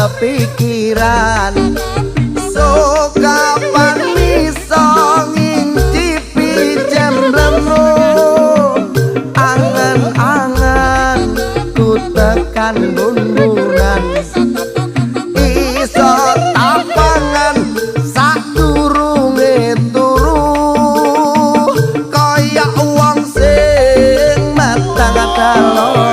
kepikiran so kapan bisa ngincipi jam lemu angan-angan ku tekan bunbunan iso tapangan sadurunge turu kaya wong sing matang dalem